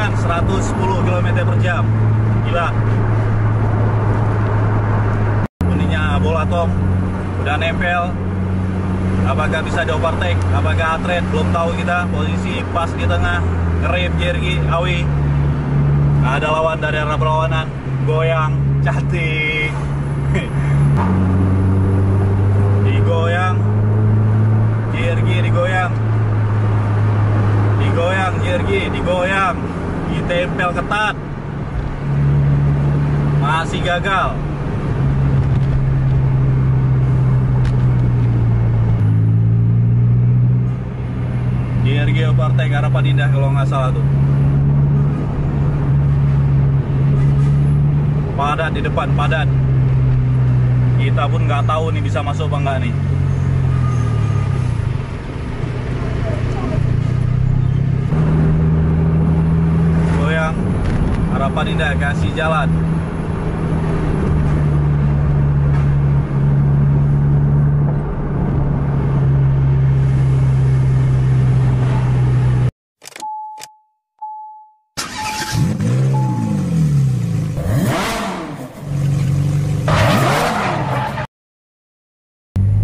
kecepatan 110 km per jam. Gila. Bunyinya bola tong udah nempel. Apakah bisa di overtake? Apakah atret? Belum tahu kita. Posisi pas di tengah, ngerem JRG Awi. Ada lawan dari arah berlawanan, goyang cantik. Digoyang JRG, digoyang JRG, digoyang, ditempel ketat, masih gagal. JRG overtake Harapan Indah kalau nggak salah tuh. Padat di depan, padat. Kita pun nggak tahu nih bisa masuk apa nggak nih. Goyang, Harapan Indah kasih jalan.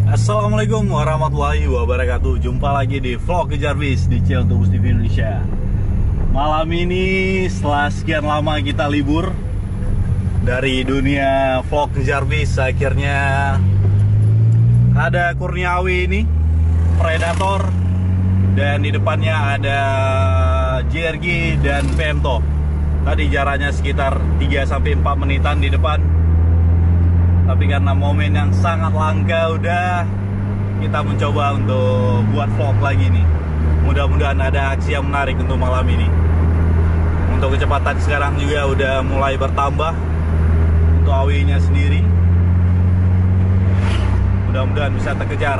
Assalamualaikum warahmatullahi wabarakatuh. Jumpa lagi di vlog Jarvis di channel Tubus TV Indonesia. Malam ini setelah sekian lama kita libur dari dunia vlog Jarvis, akhirnya ada Kurniawi ini, Predator, dan di depannya ada JRG dan Vento. Tadi jaraknya sekitar 3-4 menitan di depan. Tapi karena momen yang sangat langka, udah kita mencoba untuk buat vlog lagi nih. Mudah-mudahan ada aksi yang menarik untuk malam ini. Untuk kecepatan sekarang juga udah mulai bertambah untuk awinya sendiri. Mudah-mudahan bisa terkejar.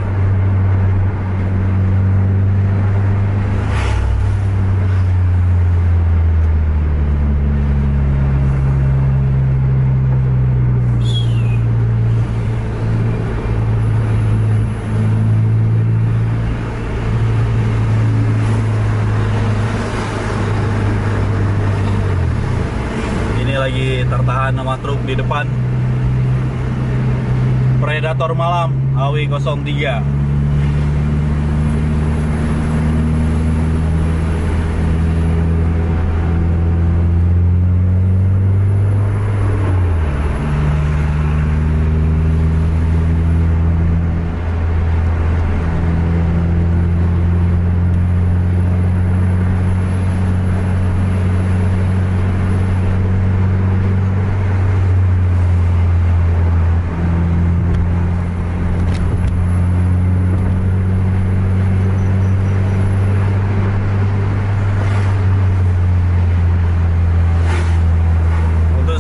Lagi tertahan sama truk di depan. Predator malam Awi 03.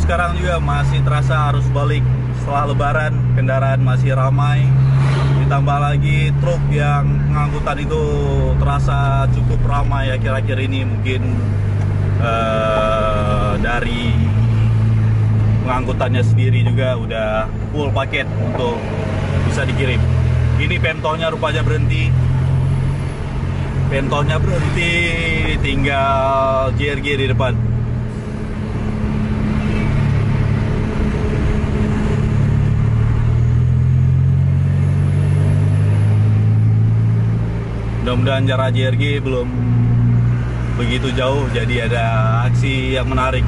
Sekarang juga masih terasa arus balik setelah lebaran, kendaraan masih ramai, ditambah lagi truk yang pengangkutan itu terasa cukup ramai akhir-akhir ini. Mungkin dari pengangkutannya sendiri juga udah full paket untuk bisa dikirim. Ini Ventonya rupanya berhenti, tinggal JRG di depan. Mudah-mudahan jarak JRG belum begitu jauh, jadi ada aksi yang menarik.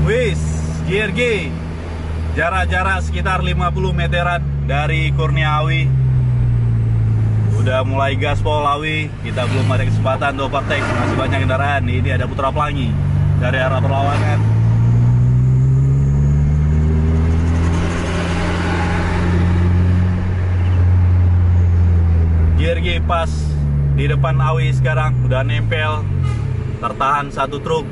Wis, JRG jarak-jarak sekitar 50 meteran dari Kurniawi. Udah mulai gaspol Awi, kita belum ada kesempatan untuk overtake, masih banyak kendaraan. Ini ada Putra Pelangi dari arah berlawanan. JRG pas di depan Awi sekarang udah nempel, tertahan satu truk.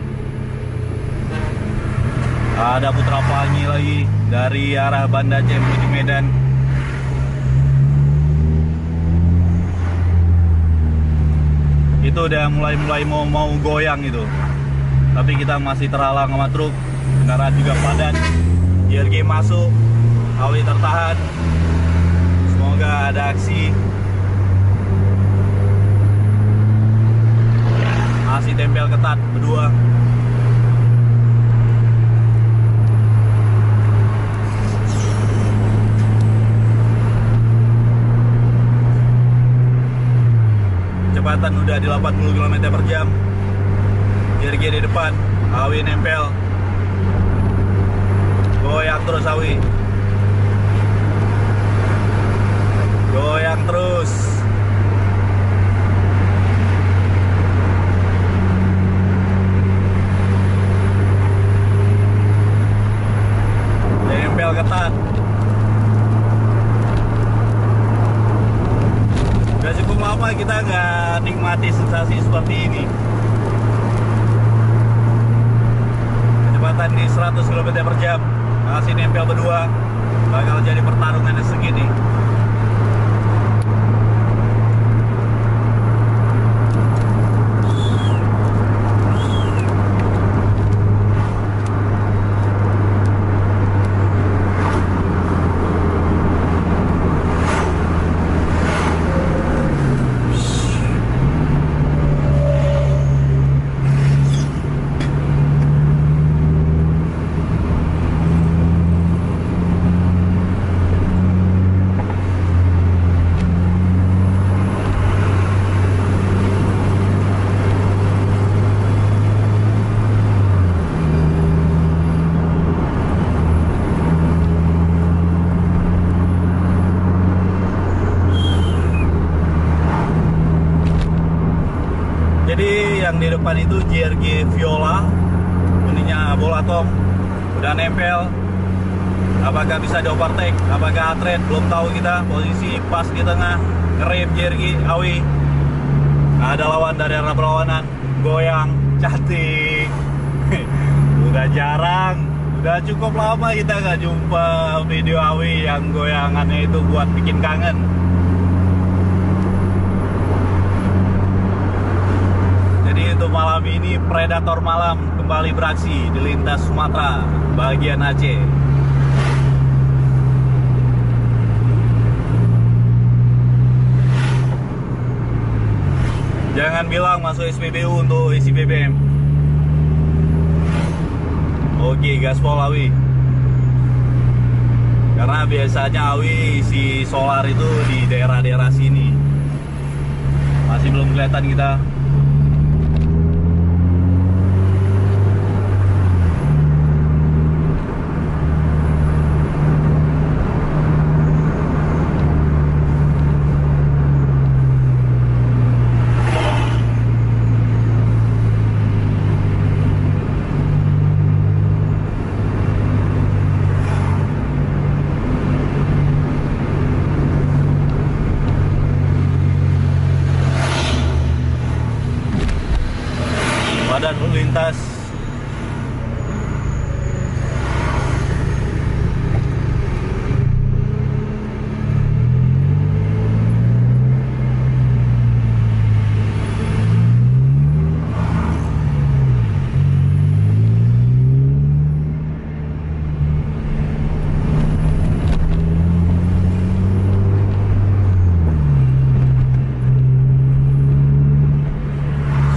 Ada Putra Pelangi lagi dari arah Banda Aceh menuju Medan. Itu udah mulai mau goyang itu, tapi kita masih terhalang sama truk. Kendaraan juga padat. JRG masuk, Awi tertahan. Semoga ada aksi. ketat berdua. Kecepatan udah di 80 km per jam. JRG di depan, Awi nempel. Goyang terus Awi. Goyang terus. Nempel ketat. Udah cukup lama kita nggak nikmati sensasi seperti ini. Kecepatan di 100 km per jam. Masih nempel berdua. Bakal jadi pertarungan yang segini. Jadi yang di depan itu JRG Viola, kuningnya bola tom, udah nempel. Apakah bisa di overtake? Apakah Atret? Belum tahu kita. Posisi pas di tengah, ngerem JRG Awi. Ada lawan dari arah berlawanan, goyang, cantik. Udah jarang, udah cukup lama kita nggak jumpa video Awi yang goyangannya itu buat bikin kangen. Untuk malam ini Predator Malam kembali beraksi di lintas Sumatera bagian Aceh. Jangan bilang masuk SPBU untuk isi BBM. Oke, gaspol Awi. Karena biasanya Awi isi solar itu di daerah-daerah sini. Masih belum kelihatan kita. Badan lintas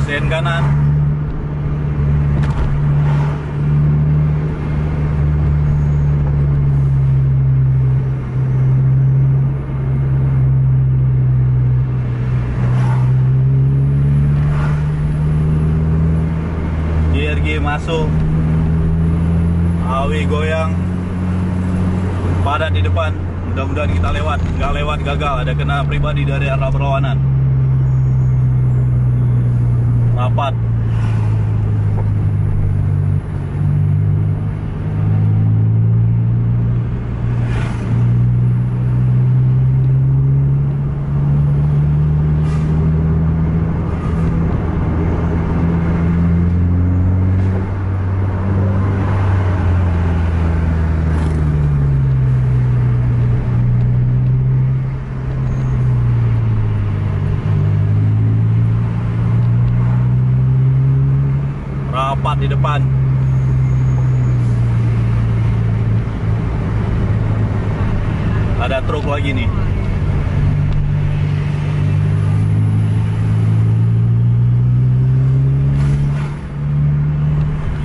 sen kanan. Masuk, Awi goyang, padat di depan. Mudah-mudahan kita lewat. Nggak lewat gagal, ada kena pribadi dari arah berlawanan. Rapat. Rapat di depan. Ada truk lagi nih.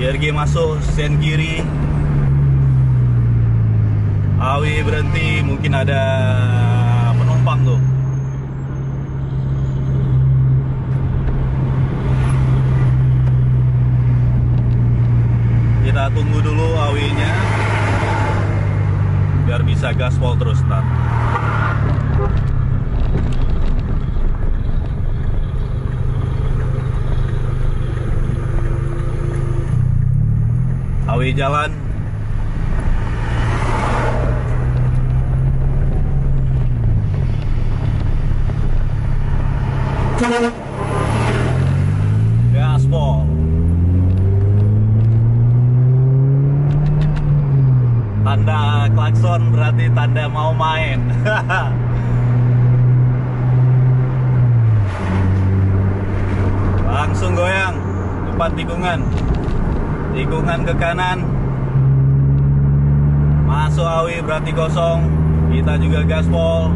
JRG masuk sen kiri. Awi berhenti, mungkin ada penumpang tuh. Kita tunggu dulu awinya biar bisa gaspol terus ntar. Awi jalan. Gaspol. Tanda klakson berarti tanda mau main. Langsung goyang, depan tikungan. Tikungan ke kanan. Masuk awi berarti kosong. Kita juga gaspol.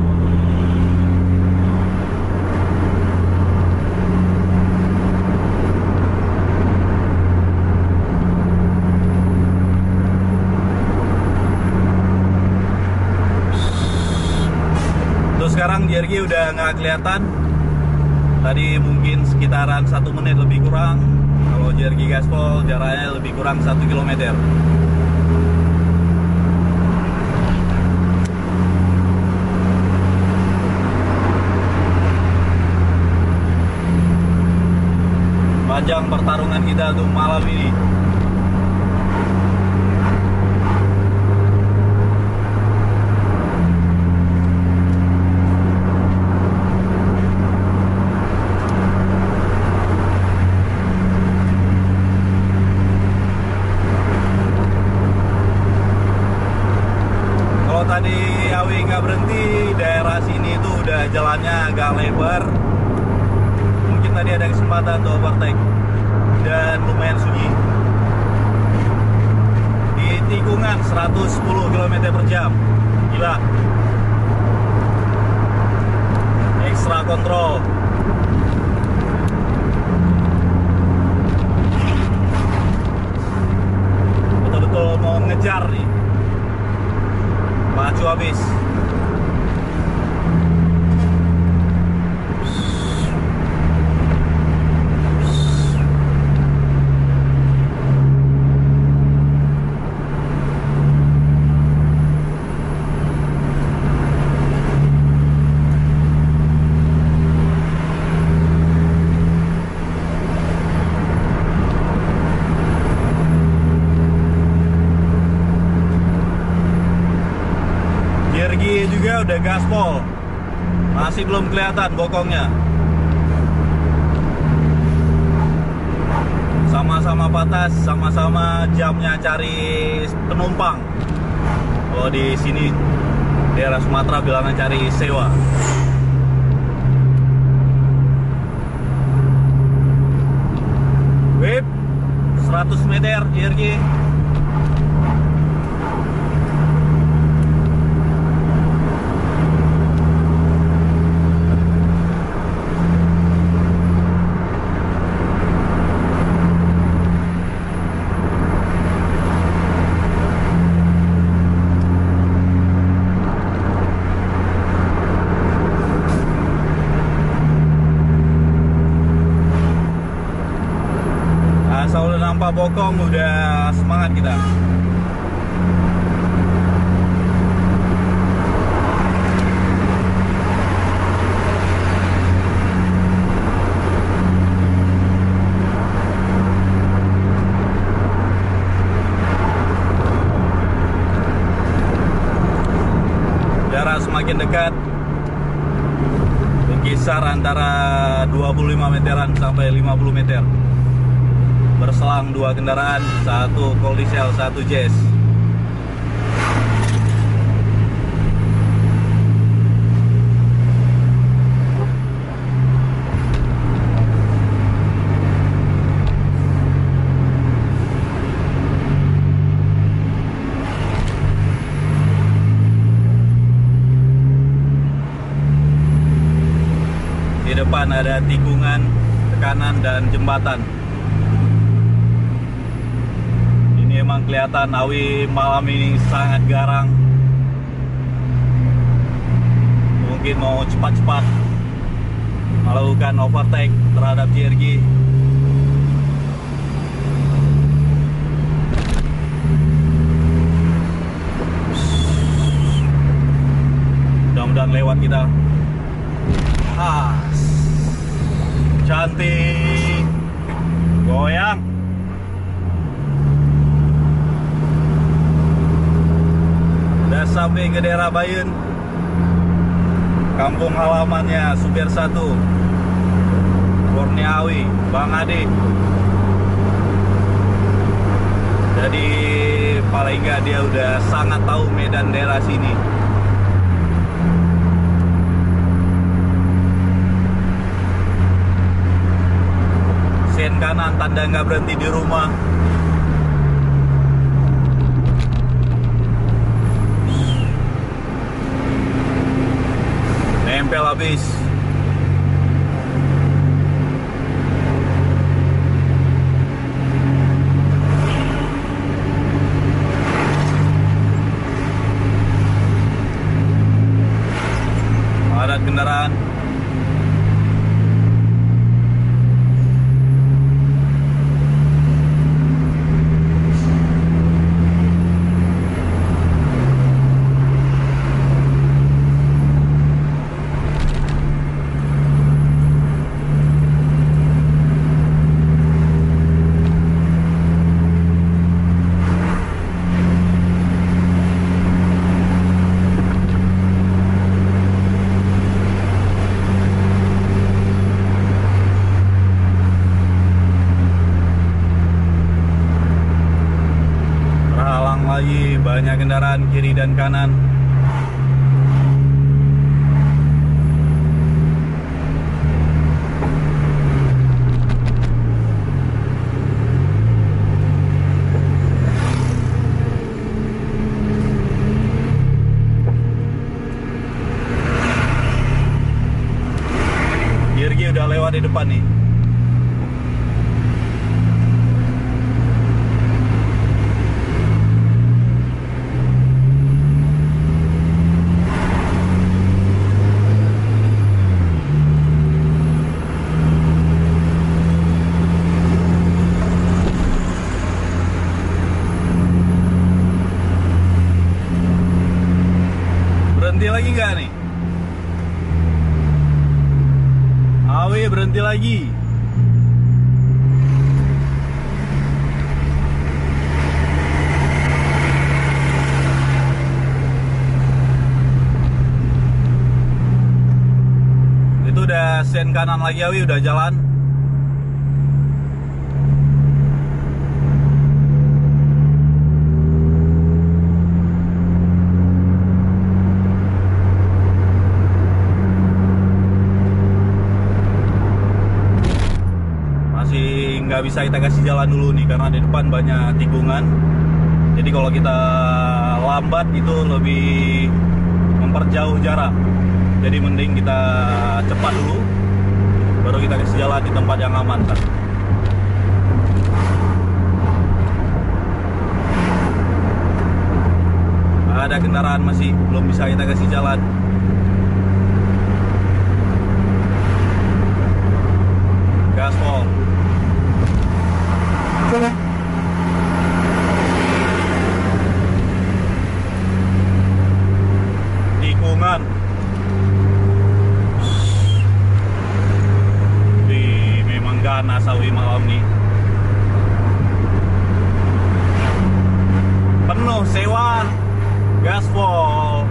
Terus sekarang JRG udah nggak kelihatan. Tadi mungkin sekitaran 1 menit lebih kurang. Kalau JRG gaspol jaraknya lebih kurang 1 km. Panjang pertarungan kita untuk malam ini. Tadi awi nggak berhenti, daerah sini tuh udah jalannya agak lebar. Mungkin tadi ada kesempatan untuk overtake dan lumayan sunyi. Di tikungan 110 km per jam, gila. Ekstra kontrol. Betul-betul mau ngejar nih. Maju habis. Juga udah gaspol, masih belum kelihatan bokongnya. Sama-sama patas, sama-sama jamnya cari penumpang. Kalau di sini daerah Sumatera bilangnya cari sewa. Wip 100 meter JRG. Asal udah nampak bokong, udah semangat kita. Jarak semakin dekat, berkisar antara 25 meteran sampai 50 meter. Berselang 2 kendaraan, 1 Coldisel, 1 Jazz. Di depan ada tikungan, tekanan, dan jembatan. memang kelihatan Awi malam ini sangat garang. Mungkin mau cepat-cepat melakukan overtake terhadap JRG. Mudah-mudahan lewat kita. Cantik, goyang. Udah sampai ke daerah Bayun, kampung halamannya supir 1 Kurniawi, Bang Ade. Jadi paling nggak dia udah sangat tahu medan daerah sini. Sen kanan tanda nggak berhenti di rumah. Nempel habis. Ada kendaraan. Lagi banyak kendaraan kiri dan kanan. JRG udah lewat di depan nih. Berhenti lagi nggak nih? Awi berhenti lagi. Itu udah sen kanan lagi Awi, udah jalan. Nggak bisa kita kasih jalan dulu nih karena di depan banyak tikungan. Jadi kalau kita lambat itu lebih memperjauh jarak. Jadi mending kita cepat dulu, baru kita kasih jalan di tempat yang aman kan. Ada kendaraan masih belum bisa kita kasih jalan. Gaspol. Tikungan. Memang ganas Awi malam nih. Penuh sewa. Gaspol.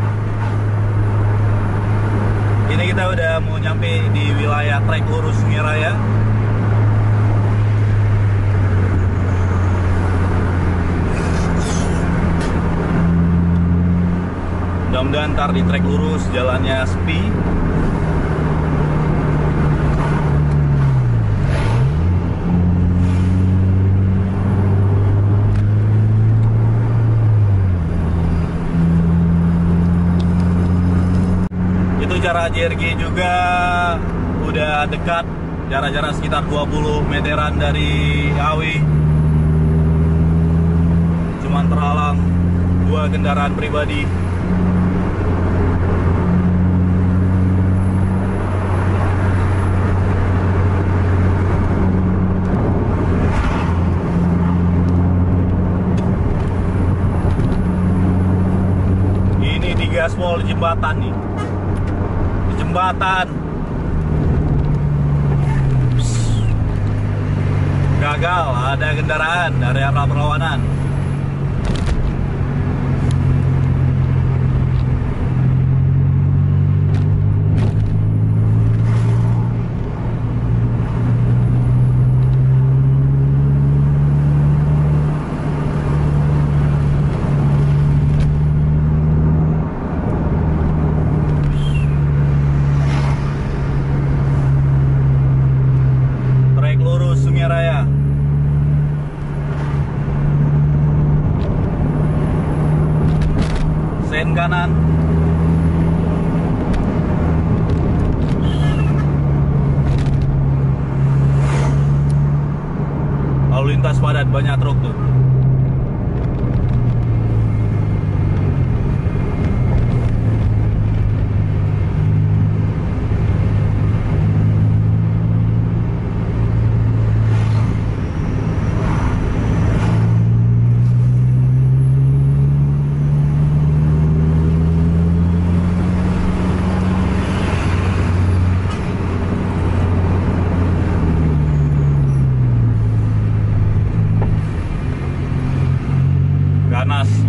Ini kita udah mau nyampe di wilayah trek lurus Sungai Raya. Mudah-mudahan ntar di trek lurus jalannya sepi. Itu jarak JRG juga udah dekat, jarak-jarak sekitar 20 meteran dari Awi. cuman terhalang 2 kendaraan pribadi. Ini di gaspol jembatan nih. Di jembatan. Gagal, ada kendaraan dari arah berlawanan. Trek lurus Sungai Raya. Sen kanan. Lalu lintas padat, banyak truk tuh.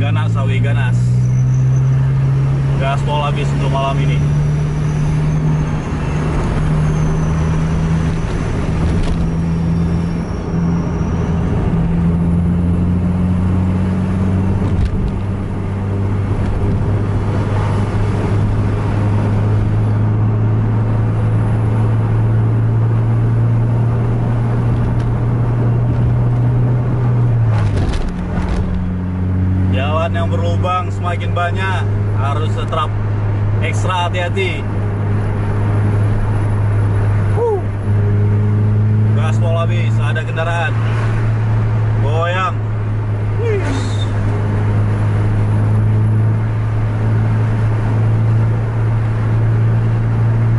Ganas, sawi ganas. Gaspol habis untuk malam ini. Jalan yang berlubang semakin banyak, harus tetap ekstra hati-hati. Gaspol habis, ada kendaraan goyang.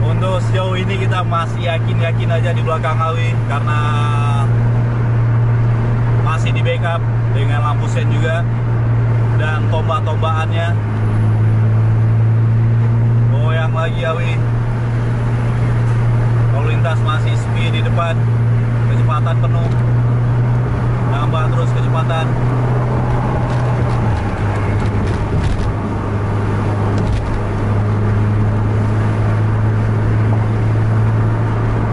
Untuk sejauh ini kita masih yakin aja di belakang Awi karena masih di backup dengan lampu sen juga dan tombak-tombakannya. Goyang lagi Awi. Lalu lintas masih sepi di depan, kecepatan penuh, nambah terus kecepatan.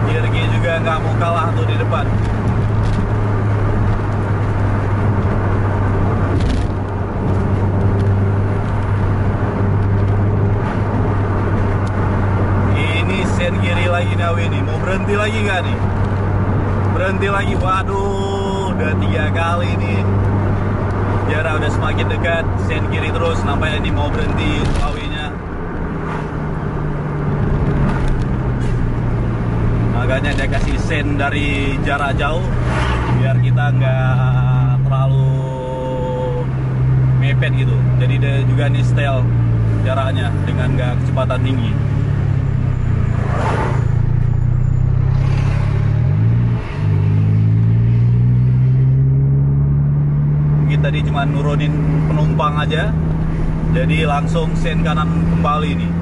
Jirgi juga nggak mau kalah tuh di depan. Kiri lagi nih Awi nih, mau berhenti lagi nggak nih? Berhenti lagi, waduh, udah 3 kali nih. Jarak udah semakin dekat, sen kiri terus, nampaknya ini mau berhenti Awinya. Makanya dia kasih sen dari jarak jauh, biar kita nggak terlalu mepet gitu. Jadi dia juga nih setel jaraknya dengan nggak kecepatan tinggi. Tadi cuma nurunin penumpang aja, jadi langsung sen kanan kembali nih.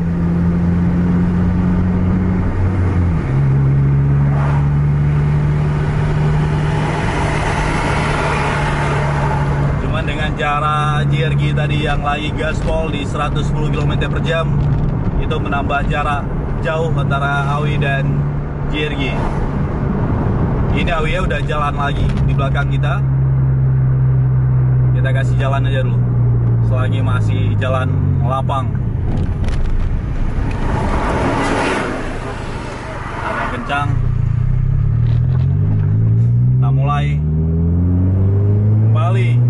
Cuman dengan cara JRG tadi yang lagi gaspol di 110 km per jam, itu menambah jarak jauh antara Awi dan JRG. Ini Awi ya udah jalan lagi di belakang kita. Kita kasih jalan aja dulu selagi masih jalan lapang. Ada yang kencang. Kita mulai kembali.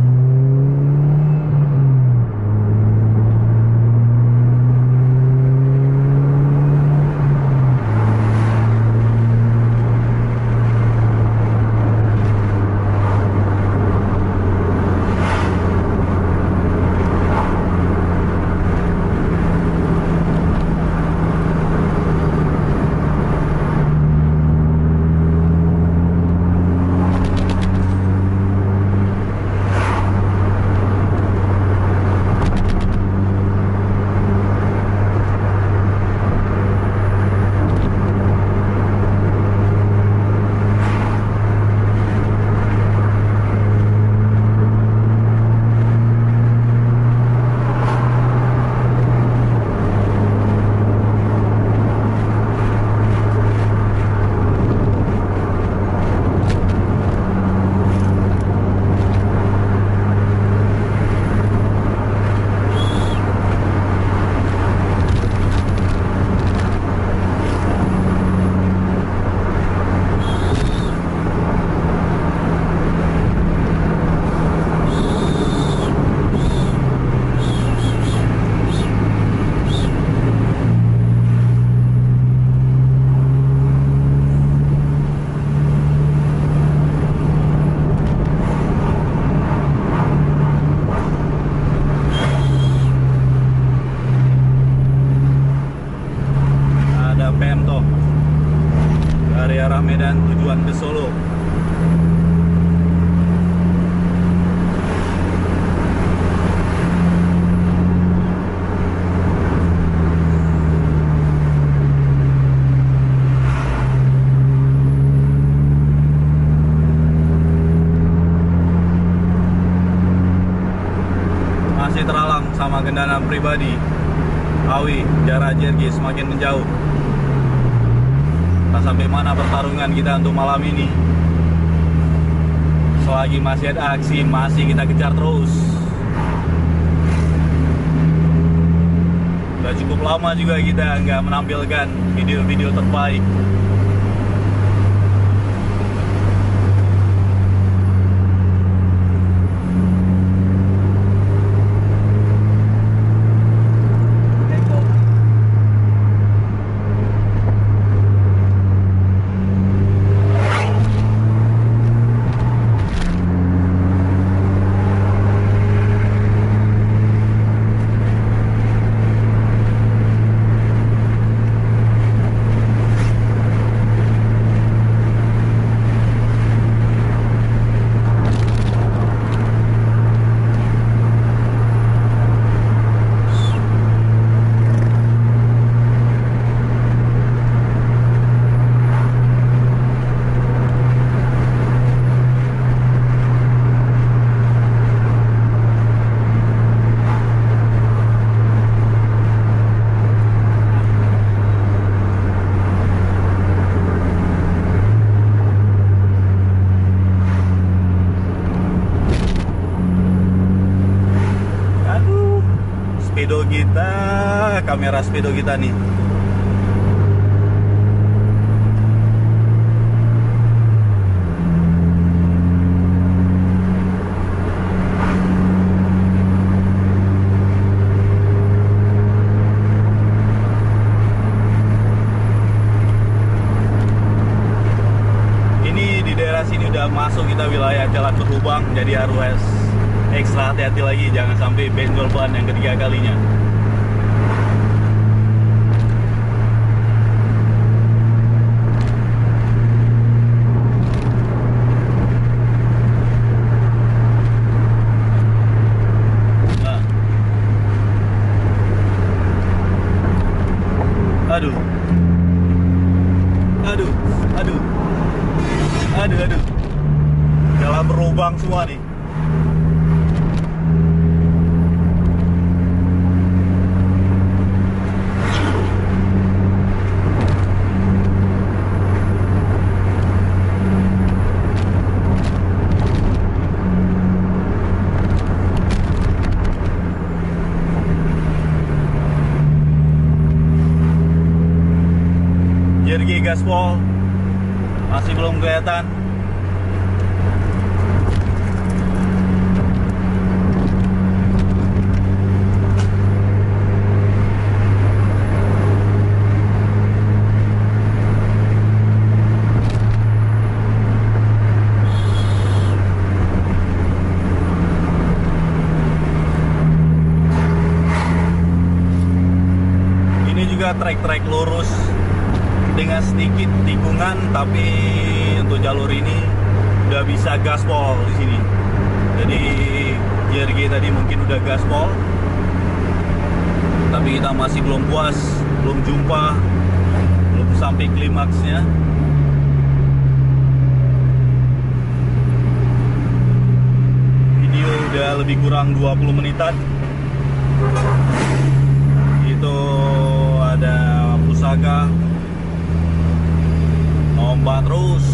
dari arah Medan tujuan ke Solo. Masih terhalang sama kendaraan pribadi. Awi, jarak JRG semakin menjauh. Entah sampai mana pertarungan kita untuk malam ini. Selagi masih ada aksi, masih kita kejar terus. Udah cukup lama juga kita nggak menampilkan video-video terbaik. Speedo kita, kamera speedo kita nih. Ini di daerah sini udah masuk kita wilayah jalan berlubang, jadi harus ekstra hati-hati lagi, jangan sampai benjol ban yang ketiga kalinya. Nah. Aduh. Aduh, aduh. Aduh, aduh. Jalan berlubang semua nih. JRG gaspol masih belum kelihatan. Ini juga trek-trek lurus dengan sedikit tikungan, tapi untuk jalur ini udah bisa gaspol di sini. Jadi JRG tadi mungkin udah gaspol, tapi kita masih belum puas, belum jumpa, belum sampai klimaksnya. Video udah lebih kurang 20 menitan. Itu ada pusaka ombak terus.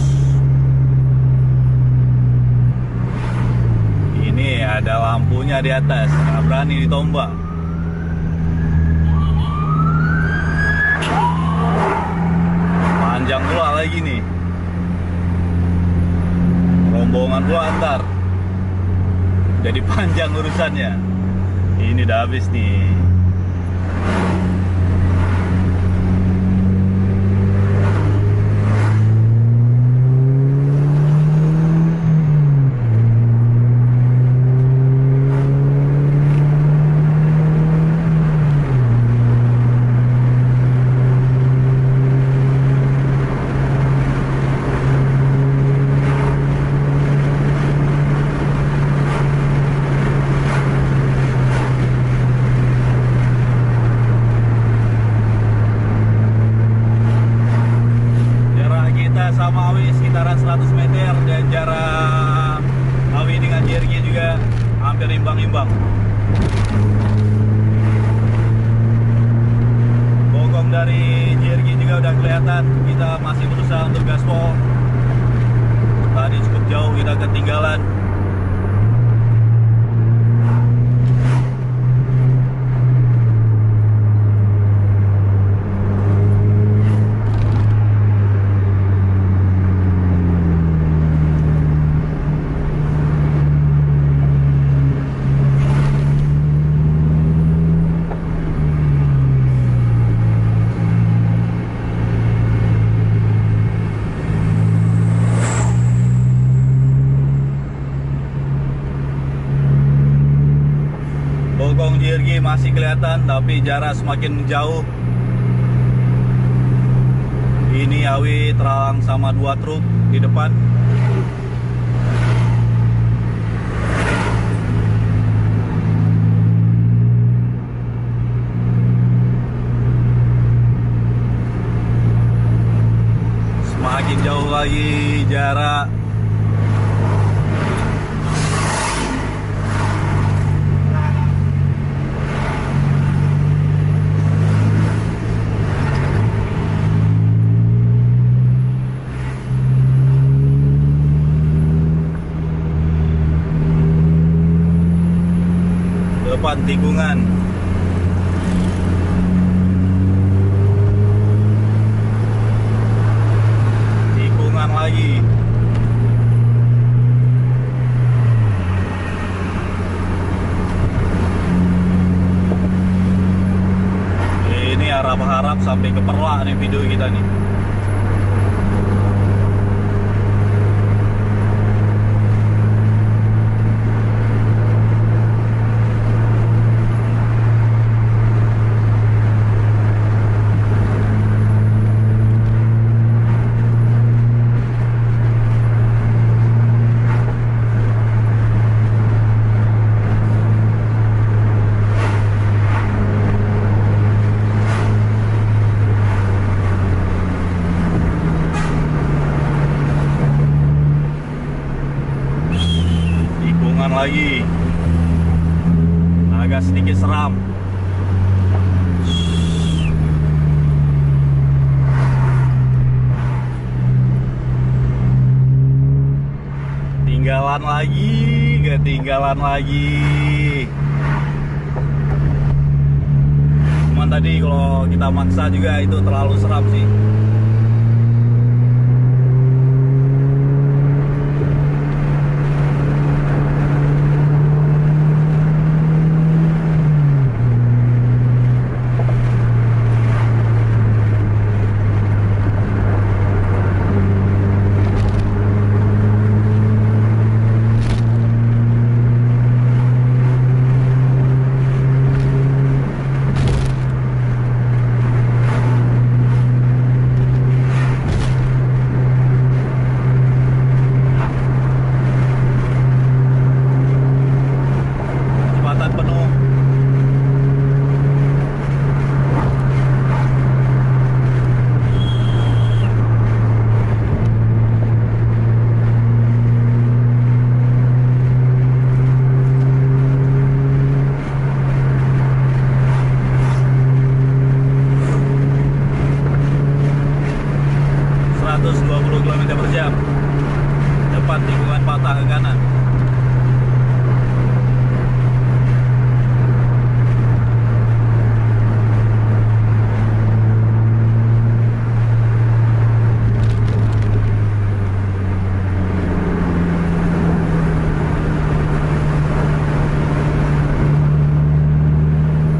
Ini ada lampunya di atas, nggak berani ditombak. Panjang pula lagi nih. Rombongan pula antar. Jadi panjang urusannya. Ini udah habis nih. sama Awi sekitaran 100 meter, dan jarak Awi dengan JRG juga hampir imbang-imbang. Bokong dari JRG juga udah kelihatan. Kita masih berusaha untuk gaspol. Tadi cukup jauh kita ketinggalan. Bokong JRG masih kelihatan, tapi jarak semakin menjauh. Ini Awi terhalang sama 2 truk di depan. Semakin jauh lagi jarak. Depan tikungan. Tikungan lagi. Ini harap-harap sampai ke Perla nih video kita nih. Lagi agak sedikit seram. Ketinggalan lagi, ketinggalan lagi. Cuman tadi kalau kita maksa juga itu terlalu seram sih. Depan tikungan patah ke kanan.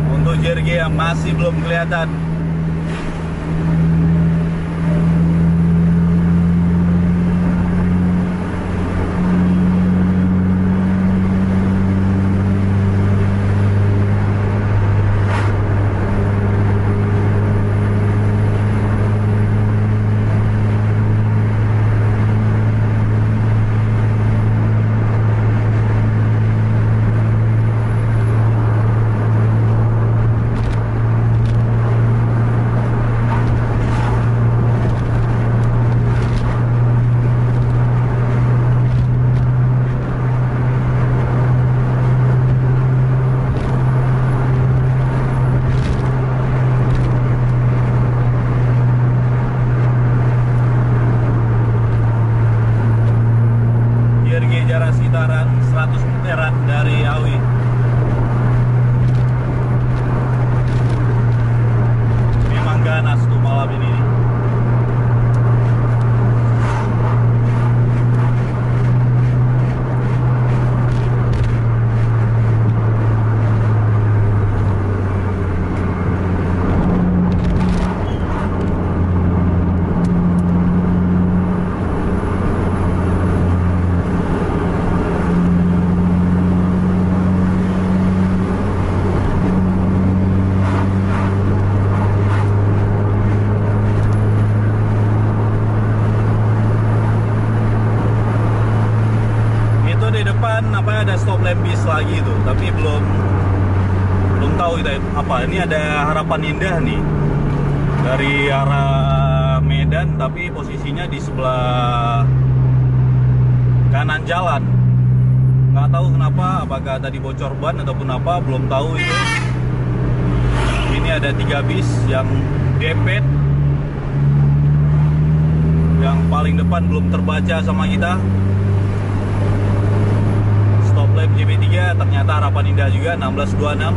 Untuk JRG yang masih belum kelihatan. depan apa ada stop lamp bis lagi itu, tapi belum tahu kita apa. Ini ada Harapan Indah nih dari arah Medan, tapi posisinya di sebelah kanan jalan. Nggak tahu kenapa, apakah tadi bocor ban ataupun apa, belum tahu itu. Ini ada 3 bis yang depet, yang paling depan belum terbaca sama kita. Stop lamp JB3 ternyata Harapan Indah juga 1626.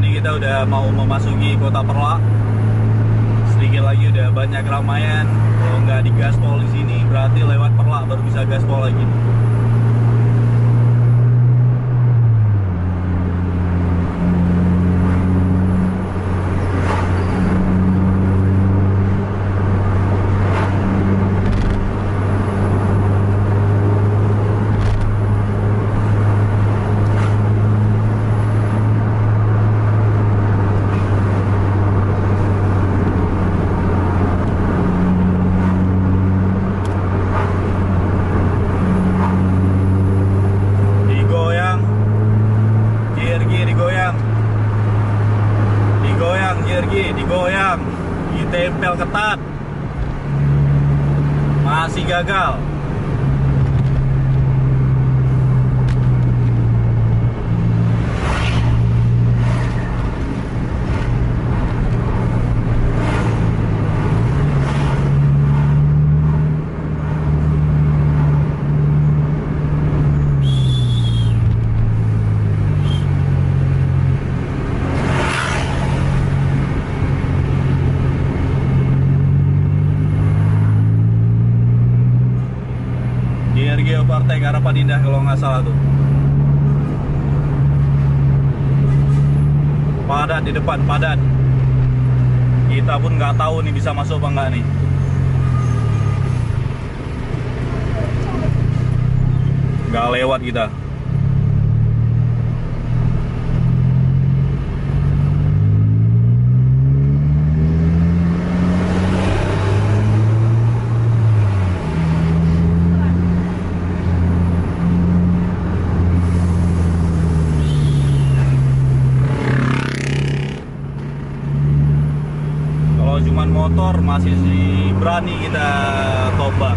Ini kita udah mau memasuki Kota Perla. Sedikit lagi udah banyak keramaian. Kalau nggak di gaspol di sini, berarti lewat Perla baru bisa gaspol lagi. Digoyang, ditempel ketat, masih gagal. Partai Harapan Indah kalau nggak salah tuh. Padat di depan, padat. Kita pun nggak tahu nih bisa masuk apa nggak nih. Nggak lewat kita. Cuman motor masih berani kita tombak.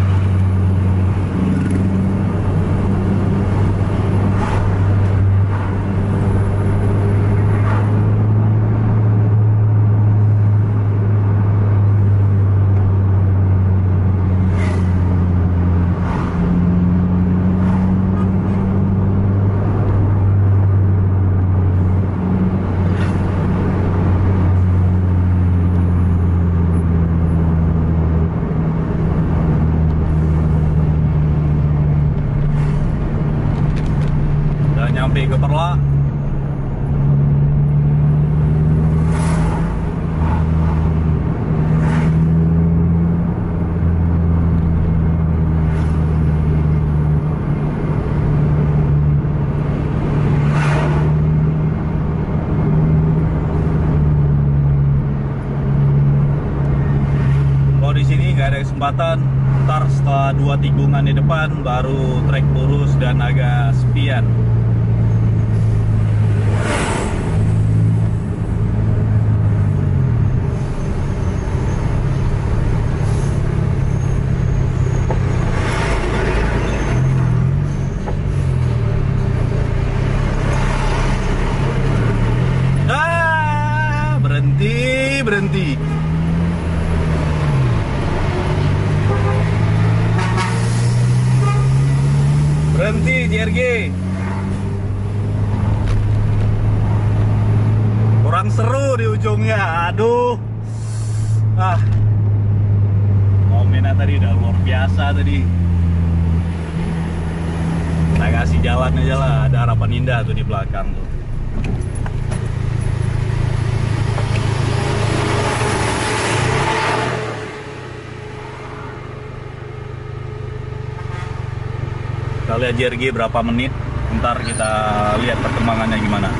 Sampai ke Perla. Kalau di sini nggak ada kesempatan, ntar setelah 2 tikungan di depan baru trek lurus dan agak sepian. Berhenti. Berhenti JRG. Kurang seru di ujungnya. Aduh. Momennya tadi udah luar biasa tadi. Kita kasih jalan aja lah. Ada Harapan Indah tuh di belakang tuh. Kita lihat JRG berapa menit, ntar kita lihat perkembangannya gimana.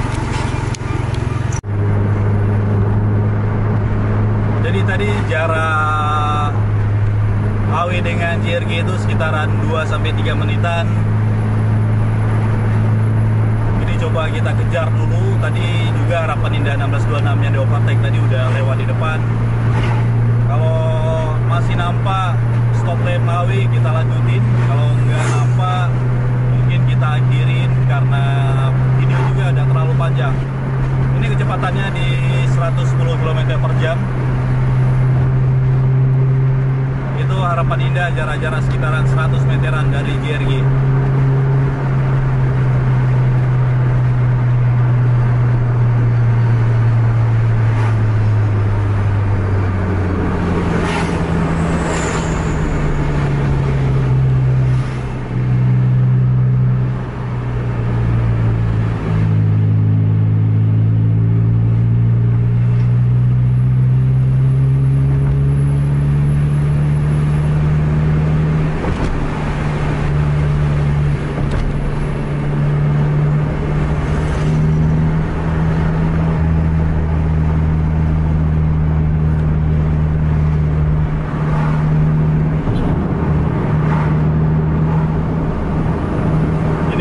jarak HW dengan JRG itu sekitaran 2-3 menitan. Ini coba kita kejar dulu. Tadi juga Harapan Indah 1626 yang di overtake tadi udah lewat di depan. Kalau masih nampak stop lamp HW kita lanjutin, kalau nggak nampak mungkin kita akhirin karena video juga ada terlalu panjang. Ini kecepatannya di 110 km/jam. Itu Harapan Indah jarak-jarak sekitaran 100 meteran dari JRG.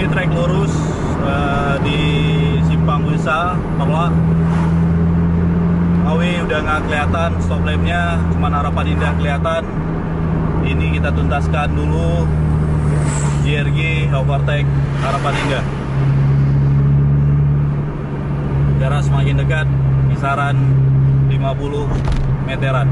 Trek lurus di Simpang Wisa, Perla. HW udah nggak kelihatan, stop lampnya cuman Harapan Indah kelihatan. Ini kita tuntaskan dulu JRG overtake Harapan Indah. Jarak semakin dekat, kisaran 50 meteran.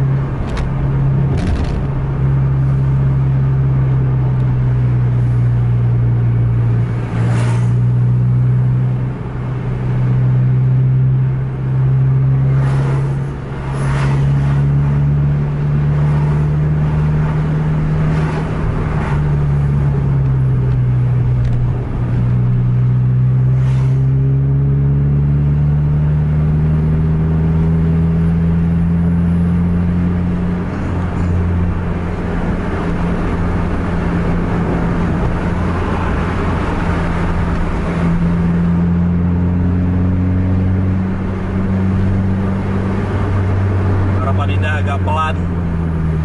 Agak pelan,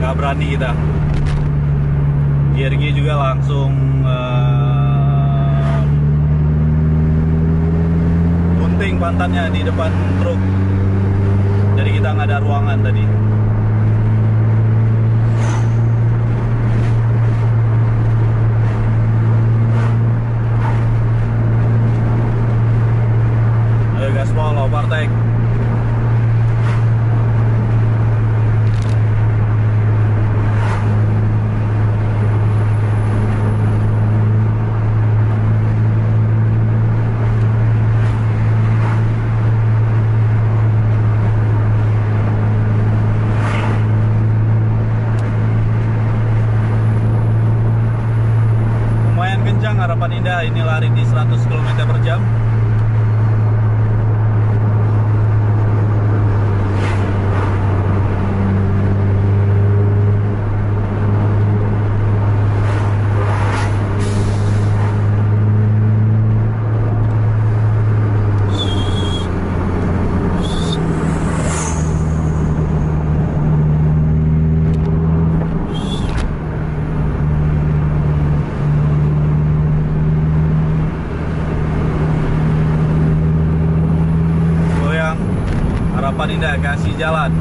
nggak berani kita. JRG juga langsung gunting pantatnya di depan truk, jadi kita nggak ada ruangan tadi. Ayo gaspol, overtake. Harapan Indah ini lari di 100 km/jam. Harapan Indah kasih jalan.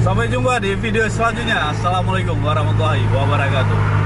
Sampai jumpa di video selanjutnya. Assalamualaikum warahmatullahi wabarakatuh.